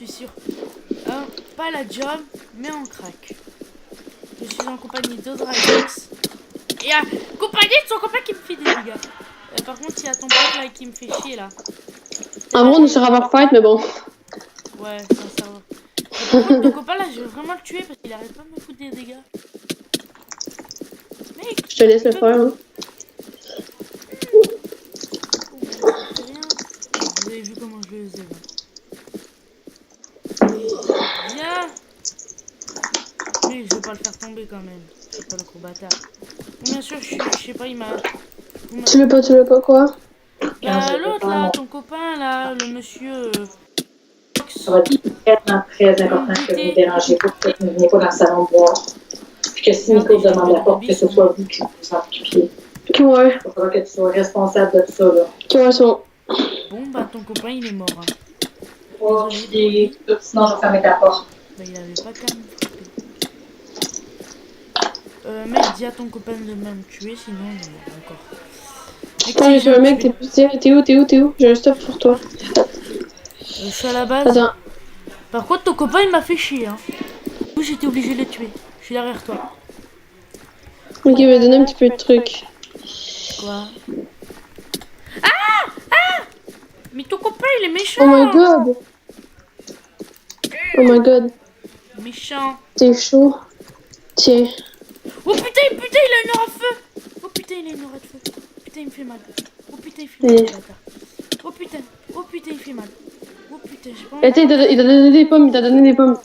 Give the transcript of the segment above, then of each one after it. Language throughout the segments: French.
suis sûr. Pas la job, mais en crack. Je suis en compagnie d'Odrax. Et compagnie de son copain qui me fait des dégâts. Par contre, il y a ton pote là qui me fait chier là. En vrai, on est sur Fight, mais bon. Ouais, ça va. Et par contre, le copain là, je vais vraiment le tuer parce qu'il arrête pas de me foutre des dégâts. Mec, Je te laisse le faire. Hein. Rien. Vous avez vu comment je le faisais. Viens. Mais je vais pas le faire tomber quand même. Je suis pas le gros bâtard. Bon, bien sûr, je sais pas, il m'a... Tu veux pas quoi? Bah, l'autre là, ton copain là, le monsieur... Ça va être très important que vous ne dérangez pas, que vous ne venez pas dans le salon de boire. Puis que si Nico demande la porte, que ce soit vous qui vous en occupiez. Ouais. Il va falloir que tu sois responsable de tout ça, là. Ouais, c'est bon. Bon, bah, ton copain, il est mort. Hein. Oh, puis, sinon, je vais fermer ta porte. Bah, il avait pas qu'à me frapper. Mec, dis à ton copain de me tuer, sinon il est mort encore. Putain, j'ai un mec, t'es où? J'ai un stuff pour toi. Je suis à la base. Attends. Par contre, ton copain, il m'a fait chier. Hein. Du coup, j'étais obligé de le tuer. Je suis derrière toi. Ok, va donner un petit peu de trucs. Quoi? Ah! Mais ton copain, il est méchant. Oh my god. Oh my god. Méchant. T'es chaud. Tiens. Oh putain, il a une aura de feu. Oh putain, il a une aura de feu. Putain, il me fait mal. Oh putain, il fait mal, bâtard. Oh putain, il fait mal. Oh putain, j'ai pas envie. Attends, il t'a donné des pommes,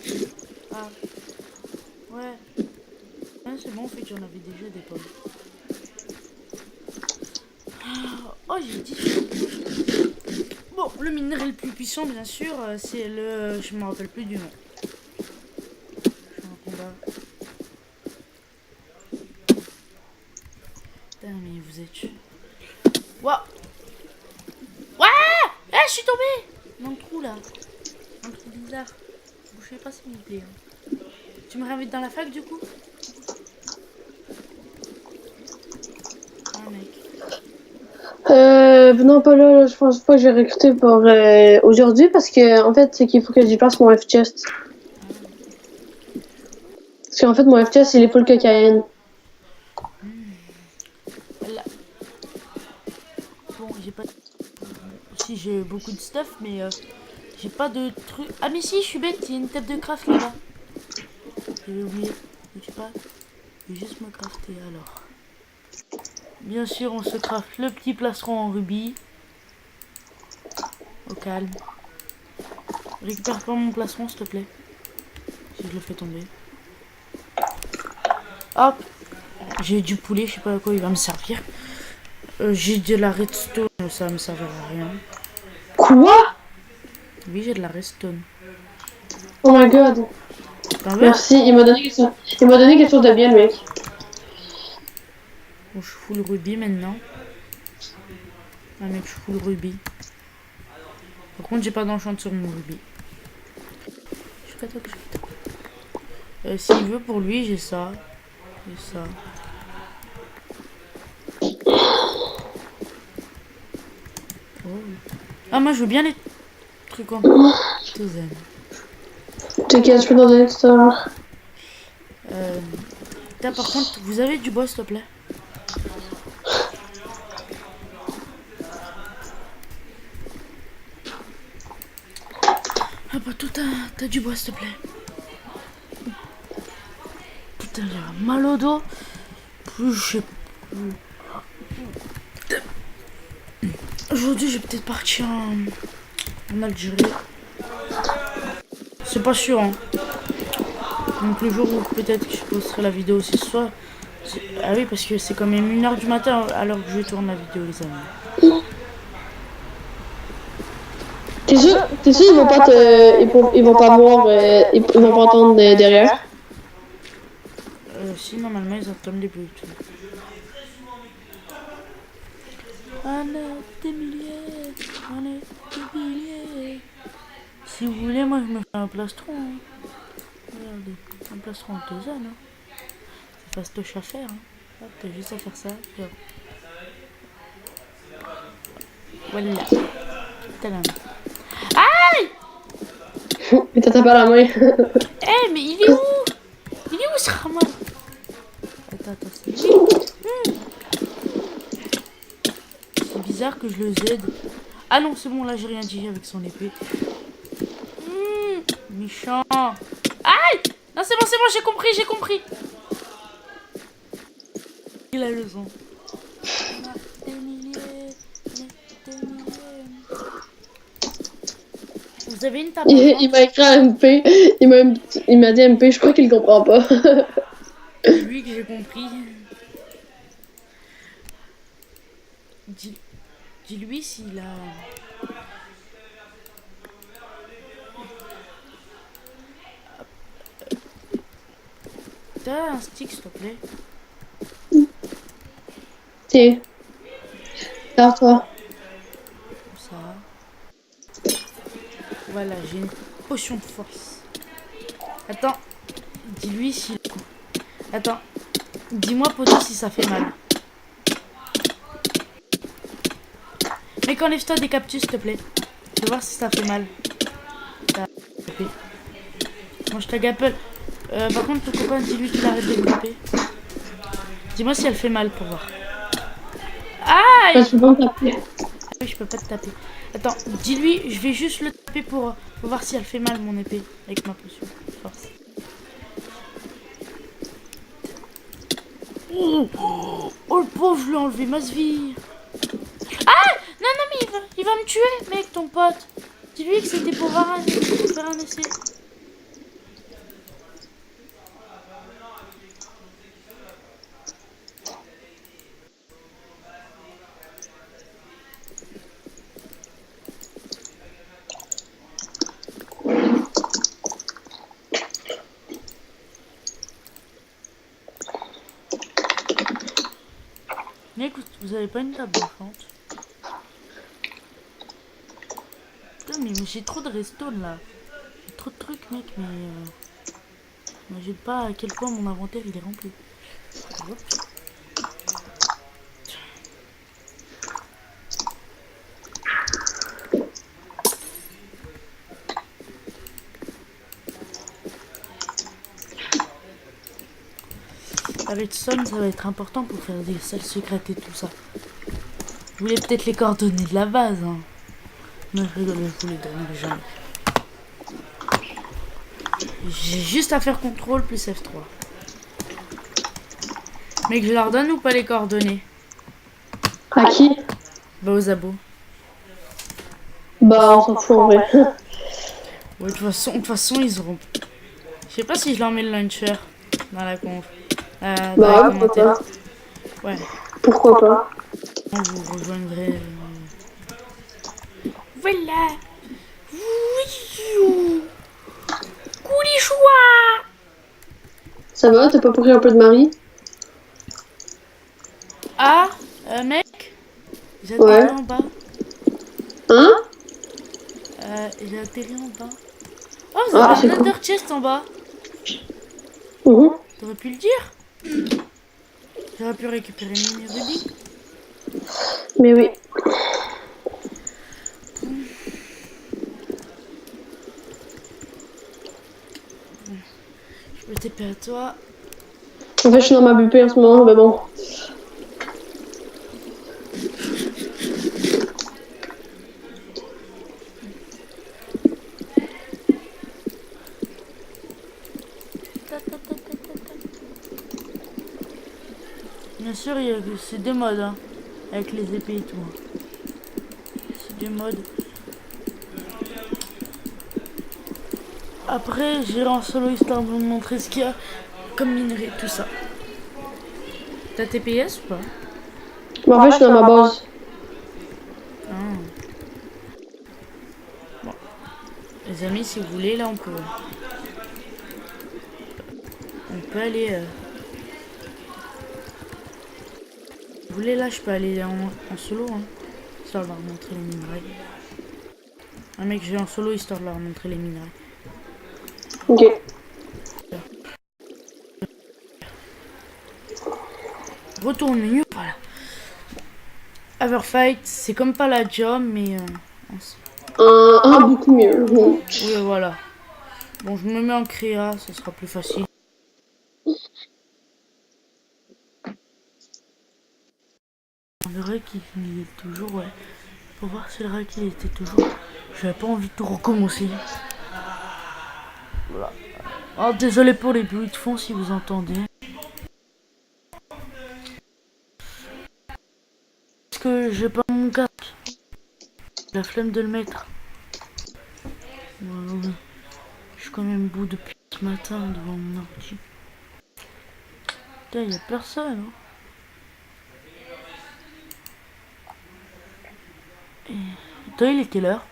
Ah. Ouais. Ah, c'est bon, en fait, j'en avais déjà des pommes. Oh, j'ai dit. Bon, le minerai le plus puissant, bien sûr, c'est le... Je me rappelle plus du nom. Je suis en combat. Putain, mais vous êtes... Waouh. Ouais. Je suis tombée dans le trou, là. Un trou bizarre. Bougez pas, s'il vous plaît. Hein. Tu me réinvites dans la fac, du coup? Ah, mec. Non, pas là, je pense pas que j'ai recruté pour aujourd'hui parce que, en fait, c'est qu'il faut que j'y passe mon F-Chest. Parce qu'en fait, mon F-Chest, il est full cocaïne. Là. Bon, j'ai pas... Si, j'ai beaucoup de stuff, mais j'ai pas de truc... Ah, mais si, je suis bête, il y a une table de craft là-bas. J'avais oublié. Je sais pas. Je vais juste me crafter, alors. Bien sûr, on se craft le petit plastron en rubis. Au calme. Récupère pas mon plastron, s'il te plaît. Si je le fais tomber. Hop. J'ai du poulet, je sais pas à quoi il va me servir. J'ai de la redstone, ça va me servir à rien. Quoi? Oui, j'ai de la redstone. Oh my god. Merci, il m'a donné quelque chose de bien, mec. Bon, je suis full rubis maintenant. Ah mec, je suis full rubis. Par contre, j'ai pas d'enchant sur mon rubis. S'il veut, pour lui, j'ai ça. J'ai ça. Oh. Ah, moi, je veux bien les trucs en zen. T'inquiète, je peux t'en donner tout à l'heure. Par contre, vous avez du bois, s'il te plaît? Ah bah, toi, t'as du bois, s'il te plaît. Putain, j'ai mal au dos. Plus, je sais plus. Aujourd'hui, je vais peut-être partir en Algérie. C'est pas sûr, hein. Donc, le jour où peut-être que je posterai la vidéo aussi ce soir. Ah oui, parce que c'est quand même 1h du matin alors que je tourne la vidéo, les amis. T'es sûr ils vont pas ils vont pas voir, ils vont pas entendre derrière? Si, normalement, ils entendent les bruits. On est des milliers, on est des milliers. Si vous voulez, moi, je me fais un plastron. Hein. Regardez, un plastron en 2 ans. Hein. C'est fastoche à faire. Hein. T'as juste à faire ça. Voilà. Tadam. Aïe! Mais t'as pas la main. Eh, mais il est où? Il est où ce Rama? Attends, c'est lui. C'est bizarre que je le aide. Ah non, c'est bon, là j'ai rien dit avec son épée. Méchant. Aïe! Non, c'est bon, j'ai compris. Il a le son. Vous avez une table? Il m'a écrit un MP. Il m'a dit MP, je crois qu'il comprend pas. C'est lui que j'ai compris. Dis-lui s'il a... T'as un stick, s'il te plaît? Tiens. Vers toi. Comme ça. Voilà, j'ai une potion de force. Attends. Dis-lui s'il... Attends. Dis-moi, poteau, si ça fait mal. Mec, enlève-toi des cactus, s'il te plaît. Je vais voir si ça fait mal. Moi, je t'agape. Par contre, ton copain, dis-lui qu'il arrête de me taper. Dis-moi si elle fait mal pour voir. Aïe! Je peux pas me taper. Oui, je peux pas te taper. Attends, dis-lui, je vais juste le taper pour voir si elle fait mal, mon épée, avec ma potion de force. Oh, le pauvre, je lui ai enlevé ma vie. Ah! Non, mais il va me tuer, mec, ton pote. Dis-lui que c'était pour faire un essai. Mais écoute, vous avez pas une table d'enfant? Putain, mais j'ai trop de redstone là. J'ai trop de trucs, mec, mais j'imagine pas à quel point mon inventaire il est rempli. Hop. La redstone, ça va être important pour faire des salles secrètes et tout ça. Vous voulez peut-être les coordonnées de la base, hein. Non, je rigole, je vous les donnerai jamais. J'ai juste à faire CTRL plus F3. Mais que je leur donne ou pas les coordonnées? À qui? Bah aux abos. Bah, on s'en fout en vrai. Ouais, de toute façon, ils auront... Je sais pas si je leur mets le launcher dans la conf. Dans Bah, les commentaires. Ouais. Pourquoi pas? Vous rejoindrez... Voilà. Oui. Coulichoua. Ça va? T'as pas pris un peu de Marie? Ah, mec, j'ai Ouais. atterri en bas. Hein? J'ai atterri en bas. Oh, vous avez un c'est Nether chest en bas. cool. T'aurais pu le dire. J'aurais pu récupérer mes rubis. Mais oui. Je peux TP à toi. En fait, je suis dans ma BP en ce moment, mais bon. Bien sûr, c'est deux modes, hein, avec les épées et tout. C'est deux modes. Après, j'irai en solo histoire de vous montrer ce qu'il y a comme minerai, tout ça. T'as TPS ou pas? Mais en fait, je suis dans ma base. Ah. Bon. Les amis, si vous voulez, là, on peut aller... Si vous voulez, là, je peux aller en solo, hein. Histoire de leur montrer les minerais. Un mec, je vais en solo, histoire de leur montrer les minerais. Ok. Retourne au menu, voilà. Everfight, c'est comme pas la job, mais... Beaucoup mieux. Oui, voilà. Bon, je me mets en créa, ça sera plus facile. On dirait qu'il est toujours, ouais. Pour voir si c'est vrai qu'il était toujours. J'avais pas envie de tout recommencer. Voilà. Oh, désolé pour les bruits de fond si vous entendez. Parce que j'ai pas mon casque. La flemme de le mettre. Voilà. Je suis quand même bout depuis ce matin devant mon ordi. Putain, y a personne. Hein. Et... Toi, il est quelle heure?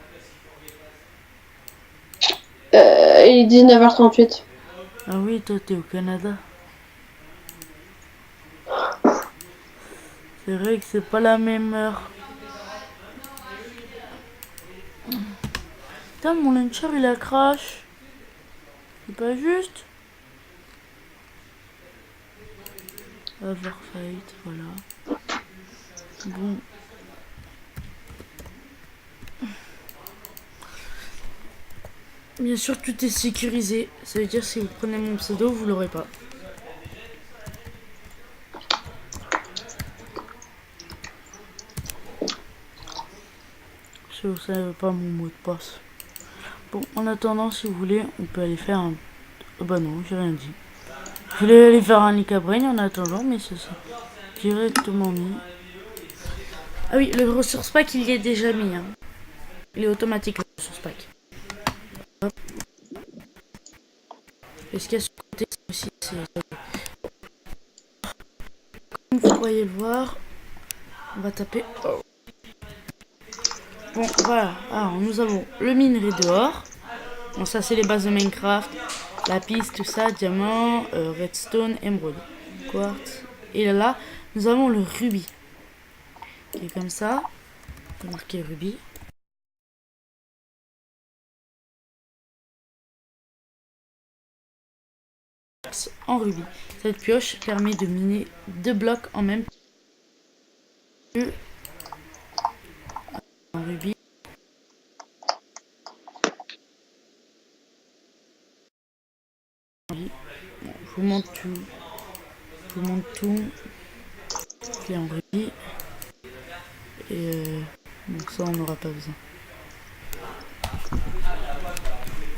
Il est 19h38. Ah oui, toi, t'es au Canada. C'est vrai que c'est pas la même heure. Putain, mon launcher, il a crash. C'est pas juste. Overfight, voilà. Bon. Bien sûr, tout est sécurisé. Ça veut dire si vous prenez mon pseudo, vous l'aurez pas. Si vous savez pas mon mot de passe. Bon, en attendant, si vous voulez, on peut aller faire un... Oh bah non, j'ai rien dit. Je voulais aller faire un Licabrain en attendant, mais c'est ça. Directement mis. Ah oui, le ressource pack, il y est déjà mis. Hein. Il est automatique, le ressource pack. Hop. Et ce qu'il y a sur le côté aussi, c'est... Comme vous pourriez le voir, on va taper... Oh. Bon, voilà. Alors, nous avons le minerai dehors. Bon, ça, c'est les bases de Minecraft. La piste, tout ça, diamant, redstone, émeraude, quartz. Et là, nous avons le rubis. Qui est comme ça. On peut marquer rubis. En rubis. Cette pioche permet de miner 2 blocs en même temps. En rubis. Bon, je vous montre tout. Je vous montre tout. Qui est en rubis. Et donc ça on n'aura pas besoin.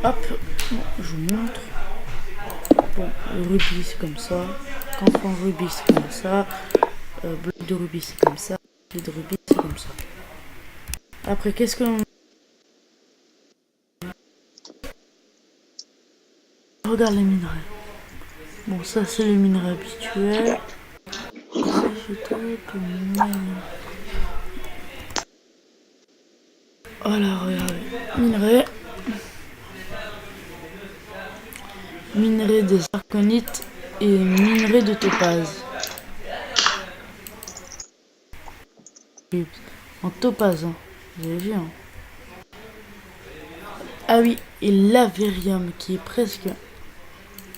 Hop, bon, je vous montre. Bon, le rubis c'est comme ça. Quand on rubis c'est comme ça. Bloc de rubis c'est comme ça. Bloc de rubis c'est comme ça. Après qu'est-ce que l'on... Regarde les minerais. Bon ça c'est les minerais habituels. Voilà, regardez. Minerai. Minerai de zirconite et minerai de topaz. En topaz, hein. Vous avez vu, hein. Ah oui, et l'avérium qui est presque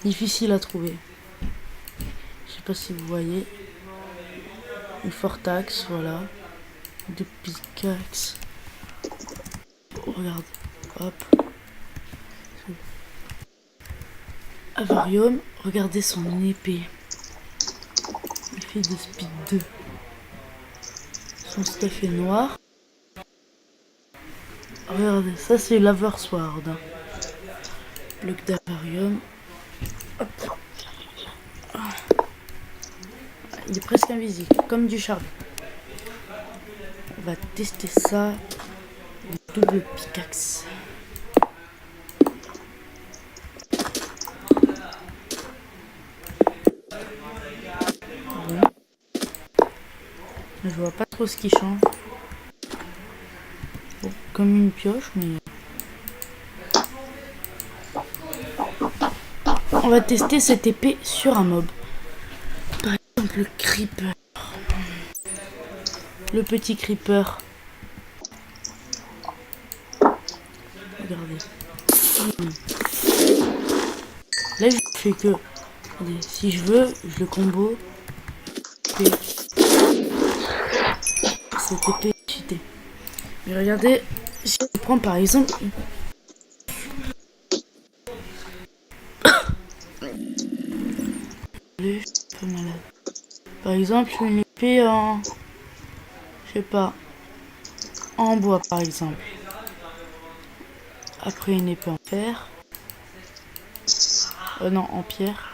difficile à trouver. Je sais pas si vous voyez. Une fortax, voilà. Des pickaxes. Regarde, hop. Avarium, regardez son épée. Épée de speed 2. Son stuff est noir. Regardez, ça c'est l'Aversword. Bloc d'Avarium. Hop. Il est presque invisible, comme du charbon. On va tester ça. Double pickaxe. Bon. Je vois pas trop ce qui change. Bon, comme une pioche, mais... On va tester cette épée sur un mob. Par exemple, le creeper. Le petit creeper. Regardez. Là, je fais que... Regardez, si je veux, je le combo. Et... Cette épée est cheatée. Mais regardez, si je prends par exemple... exemple, une épée en... Je sais pas. En bois, par exemple. Après, une épée en fer. Non, en pierre.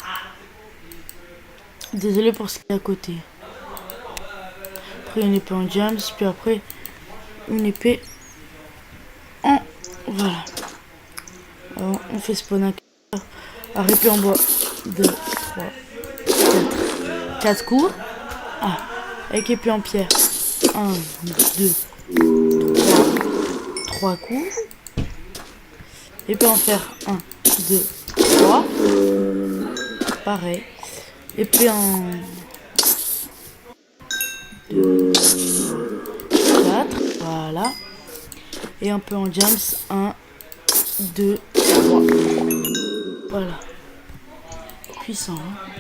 Désolé pour ce qui est à côté. Après, une épée en diams. Puis après, une épée en... Voilà. Alors, on fait spawn un... Alors, épée en bois. 2, 3, 4. 4 coups. Ah, avec épée en pierre. 1, 2, 3 coups. Épée en fer. 1, 2, 3. Pareil. Épée en 2, 4. Voilà. Et un peu en diams. 1, 2, 3. Voilà. Puissant. Hein.